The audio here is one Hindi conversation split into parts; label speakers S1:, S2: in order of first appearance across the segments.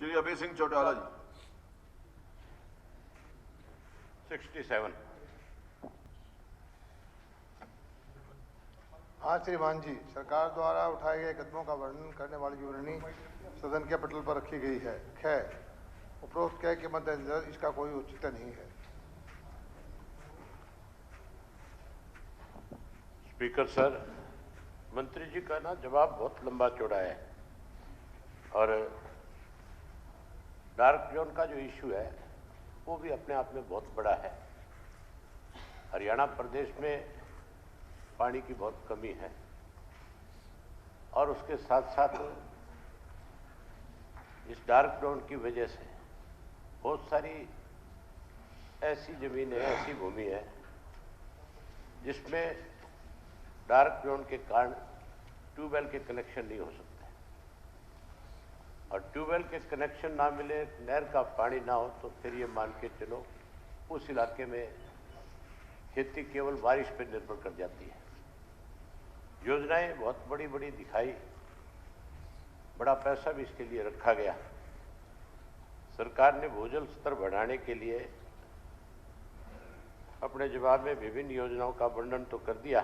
S1: श्री अभय सिंह चौटाला जी।
S2: 67।
S3: हाँ श्रीमान जी, सरकार द्वारा उठाए गए कदमों का वर्णन करने वाली विवरणी सदन के पटल पर रखी गई है। खैर, उपरोक्त कह के मद्देनजर इसका कोई औचित्य नहीं है।
S2: स्पीकर सर, मंत्री जी का ना जवाब बहुत लंबा चौड़ा है और डार्क जोन का जो इश्यू है वो भी अपने आप में बहुत बड़ा है। हरियाणा प्रदेश में पानी की बहुत कमी है और उसके साथ साथ इस डार्क जोन की वजह से बहुत सारी ऐसी जमीनें, ऐसी भूमि है जिसमें डार्क जोन के कारण ट्यूबवेल के कनेक्शन नहीं हो सकते और ट्यूबवेल के कनेक्शन ना मिले, नहर का पानी ना हो तो फिर ये मान के चलो उस इलाके में खेती केवल बारिश पर निर्भर कर जाती है। योजनाएं बहुत बड़ी बड़ी दिखाई, बड़ा पैसा भी इसके लिए रखा गया। सरकार ने भूजल स्तर बढ़ाने के लिए अपने जवाब में विभिन्न योजनाओं का वर्णन तो कर दिया,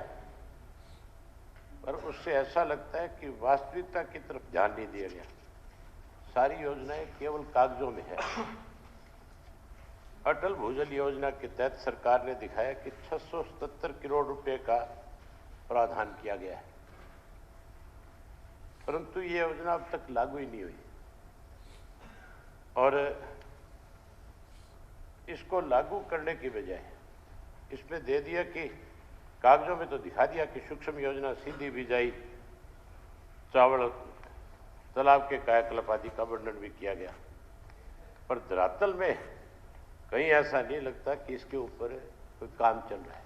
S2: पर उससे ऐसा लगता है कि वास्तविकता की तरफ ध्यान नहीं दिया गया। सारी योजनाएं केवल कागजों में है। अटल भूजल योजना के तहत सरकार ने दिखाया कि 677 करोड़ रुपए का प्रावधान किया गया है, परंतु ये योजना अब तक लागू ही नहीं हुई और इसको लागू करने की बजाय इसमें दे दिया कि कागजों में तो दिखा दिया कि सूक्ष्म योजना सीधी बिजाई, चावल, तालाब के कायाकल्प आदि का वर्णन भी किया गया, पर धरातल में कहीं ऐसा नहीं लगता कि इसके ऊपर कोई काम चल रहा है।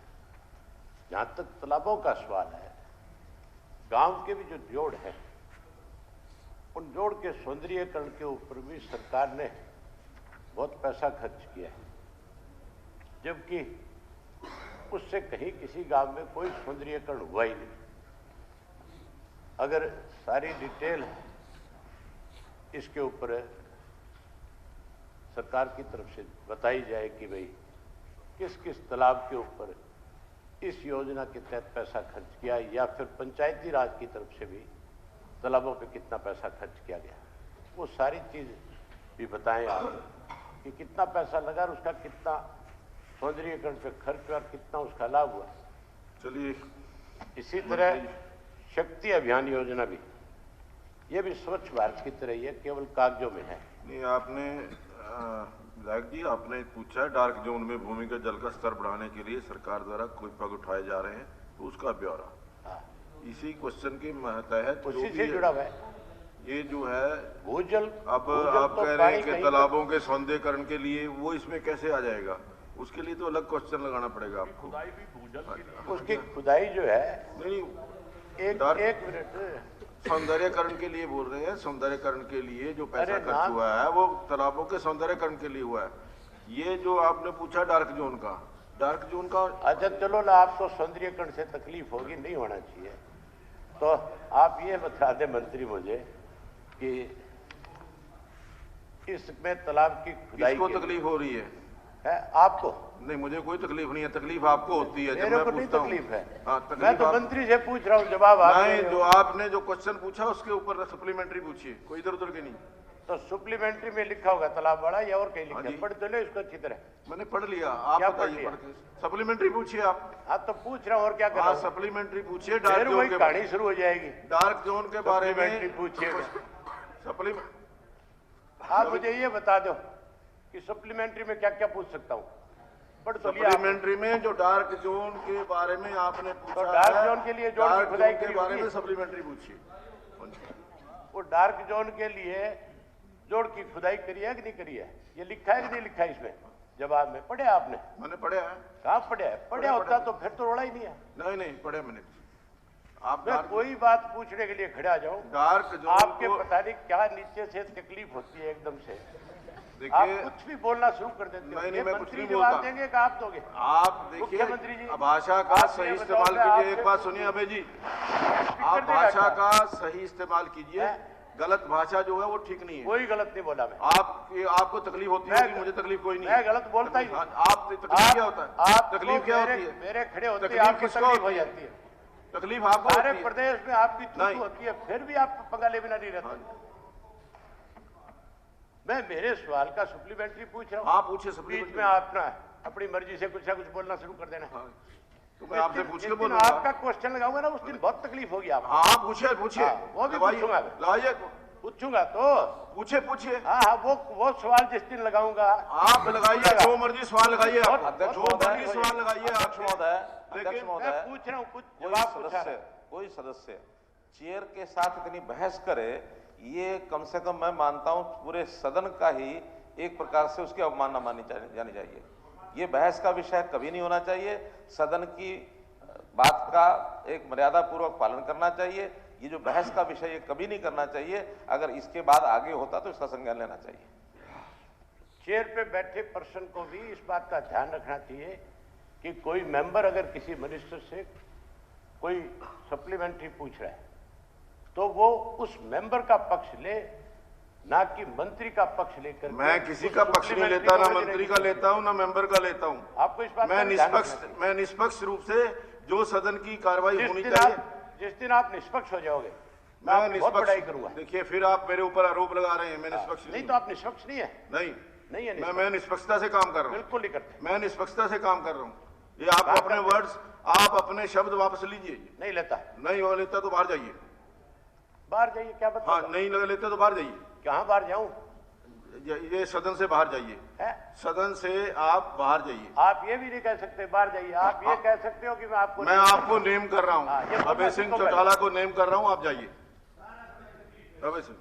S2: जहां तक तालाबों का सवाल है, गांव के भी जो जोड़ है उन जोड़ के सौंदर्यीकरण के ऊपर भी सरकार ने बहुत पैसा खर्च किया है, जबकि उससे कहीं किसी गांव में कोई सौंदर्यीकरण हुआ ही नहीं। अगर सारी डिटेल इसके ऊपर सरकार की तरफ से बताई जाए कि भाई किस किस तालाब के ऊपर इस योजना के तहत पैसा खर्च किया, या फिर पंचायती राज की तरफ से भी तालाबों पे कितना पैसा खर्च किया गया, वो सारी चीज भी बताएं आप कि कितना पैसा लगा और उसका कितना सौंदर्यीकरण पे खर्च हुआ और कितना उसका लाभ हुआ।
S1: चलिए,
S2: इसी तरह शक्ति अभियान योजना भी, ये भी स्वच्छ भारत की तरह ही है, केवल कागजों में है।
S1: नहीं, आपने विधायक जी आपने पूछा है डार्क जोन में भूमिगत जल का स्तर बढ़ाने के लिए सरकार द्वारा कोई पग उठाए जा रहे हैं, तो उसका ब्यौरा इसी क्वेश्चन के तहत
S2: उसी से जुड़ा हुआ है।
S1: ये जो है
S2: भूजल,
S1: अब आप कह रहे हैं कि तालाबों के सौंदर्यीकरण के लिए वो इसमें कैसे आ जाएगा, उसके लिए तो अलग क्वेश्चन लगाना पड़ेगा आपको।
S2: खुदाई भी भूजल, उसकी खुदाई जो है
S1: नहीं,
S2: एक मिनट,
S1: सौंदर्यकरण के लिए बोल रहे हैं, सौंदर्यकरण के लिए जो पैसा खर्च हुआ है वो तालाबों के सौंदर्यकरण के लिए हुआ है। ये जो आपने पूछा डार्क जोन का,
S2: अच्छा चलो ना, आपको सौंदर्यकरण से तकलीफ होगी, नहीं होना चाहिए, तो आप ये बता दें मंत्री मुझे कि इसमें तालाब की खुदाई
S1: किसको तकलीफ हो रही है?
S2: आपको?
S1: नहीं, मुझे कोई तकलीफ नहीं है, तकलीफ आपको होती है।
S2: मेरे को नहीं तकलीफ है।
S1: हाँ,
S2: मैं तो मंत्री से पूछ रहा हूँ, जवाब
S1: नहीं, जो आपने जो क्वेश्चन पूछा उसके ऊपर सप्लीमेंट्री पूछिए, कोई इधर उधर के नहीं।
S2: तो सप्लीमेंट्री में लिखा होगा तालाब बड़ा या और कहीं लिखा है? पढ़ तो लो इसको अच्छी तरह।
S1: मैंने पढ़ लिया, आप बताइए। सप्लीमेंट्री पूछिए आप।
S2: हाँ तो पूछ रहा हूँ, और क्या कर रहा हूँ?
S1: सप्लीमेंट्री पूछिए, डार्क जोन के
S2: कहानी शुरू हो जाएगी।
S1: डार्क जोन के बारे में
S2: पूछिए।
S1: आप
S2: मुझे ये बता दो कि सप्लीमेंट्री में क्या क्या पूछ सकता हूँ?
S1: सप्लीमेंट्री में जो डार्क जोन के बारे में आपने पूछा,
S2: तो डार्क जोन के लिए जोड़ की खुदाई
S1: के बारे में सप्लीमेंट्री पूछिए।
S2: वो डार्क जोन के लिए जोड़ की खुदाई करी है कि नहीं करी है, ये लिखा है कि नहीं लिखा है इसमें? जवाब में पढ़े आपने?
S1: मैंने पढ़ा है।
S2: कहाँ पढ़ा है? पढ़ा होता तो फिर तो रोड़ा ही नहीं है।
S1: नहीं पढ़े मैंने। आप
S2: कोई बात पूछने के लिए खड़ा जाऊं,
S1: डार्क जोन
S2: आपके पता नहीं क्या नीचे से तकलीफ होती है एकदम से, आप कुछ भी बोलना शुरू कर देते हो।
S1: नहीं, मैं कुछ नहीं
S2: जवाब देंगे कि आप दोगे?
S1: आप देखिए,
S2: मुख्यमंत्री जी
S1: भाषा का सही इस्तेमाल कीजिए। एक बात सुनिए अभय जी, आप भाषा का सही इस्तेमाल कीजिए। गलत भाषा जो है वो ठीक नहीं है।
S2: कोई गलत नहीं बोला मैं।
S1: आपको तकलीफ होती है, मुझे तकलीफ कोई नहीं है।
S2: मैं गलत बोलता ही नहीं।
S1: आप तकलीफ क्या होता है?
S2: आप
S1: तकलीफ क्या होती है?
S2: मेरे खड़े होते
S1: तकलीफ
S2: आपको
S1: किसको
S2: तकलीफ हो
S1: होती है?
S2: जाती है।
S1: तकलीफ आपको
S2: सारे
S1: होती है?
S2: प्रदेश में आपकी
S1: नहीं।
S2: तूतू होती है, फिर भी आप पंगा ले बिना नहीं रहते। मैं मेरे सवाल का सप्लीमेंट्री पूछ रहा हूँ।
S1: हाँ पूछे
S2: बीच
S1: सप्लीमेंट्री।
S2: में आप ना अपनी मर्जी से कुछ ना कुछ बोलना शुरू कर देना।
S1: हाँ, तो मैं आपसे पूछ
S2: जिस
S1: के
S2: दिन
S1: बोलूंगा।
S2: आपका क्वेश्चन लगाऊंगा ना उस दिन बहुत तकलीफ होगी आपको।
S1: हाँ पूछिए पूछिए,
S2: हाँ, वो भी
S1: लगाइए,
S2: पूछूंगा।
S1: लगाइए,
S2: पूछूंगा तो
S1: पूछिए पूछिए।
S2: हाँ हाँ, वो सवाल जिस दिन लगाऊंगा
S1: आप लगाइए, जो मर्जी सवाल लगाइए, आप
S4: अध्यक्ष
S1: जो
S4: महोदय,
S1: मर्जी सवाल लगाइए।
S4: अध्यक्ष महोदय,
S1: लेकिन
S4: अध्यक्ष
S2: मैं
S4: महोदय,
S2: पूछ रहा हूँ, कुछ
S4: कोई
S2: जवाब पूछा
S4: सदस्य
S2: है।
S4: कोई सदस्य चेयर के साथ इतनी बहस करे, ये कम से कम मैं मानता हूं पूरे सदन का ही एक प्रकार से उसकी अवमानना जानी चाहिए। ये बहस का विषय कभी नहीं होना चाहिए। सदन की बात का एक मर्यादा पूर्वक पालन करना चाहिए। ये जो बहस का विषय ये कभी नहीं करना चाहिए। अगर इसके बाद आगे होता तो इसका संज्ञान लेना चाहिए।
S2: चेयर पे बैठे पर्सन को भी इस बात का ध्यान रखना चाहिए कि कोई मेंबर अगर किसी मिनिस्टर से कोई सप्लीमेंट्री पूछ रहा है तो वो उस मेंबर का पक्ष ले, ना कि मंत्री का पक्ष लेकर।
S1: मैं किसी का पक्ष नहीं लेता, ना मंत्री का लेता हूं, ना मेंबर का लेता हूं।
S2: आपको इस बात का ध्यान रखना चाहिए।
S1: मैं निष्पक्ष रूप से जो सदन की कार्रवाई होनी
S2: जिस दिन आप निष्पक्ष हो जाओगे मैं आपकी बहुत बड़ाई करूंगा।
S1: देखिए फिर आप मेरे ऊपर आरोप लगा रहे हैं, मैं निष्पक्ष
S2: नहीं तो आप निष्पक्ष नहीं है।
S1: नहीं
S2: है
S1: मैं निष्पक्षता से काम कर रहा हूँ।
S2: बिल्कुल नहीं करते।
S1: मैं निष्पक्षता से काम कर रहा हूँ। ये आप अपने वर्ड्स, आप अपने शब्द वापस लीजिए।
S2: नहीं लेता।
S1: नहीं वो लेता तो बाहर जाइए।
S2: बाहर जाइए क्या बता?
S1: हाँ नहीं लगा लेते तो बाहर जाइए।
S2: कहाँ बाहर जाऊं?
S1: ये सदन से बाहर जाइए। सदन से आप बाहर जाइए।
S2: आप ये भी नहीं कह सकते बाहर जाइए। आप ये कह सकते हो कि मैं आपको
S1: नेम कर रहा हूँ, अभय सिंह चौटाला को नेम कर रहा हूँ, आप जाइए। अभय सिंह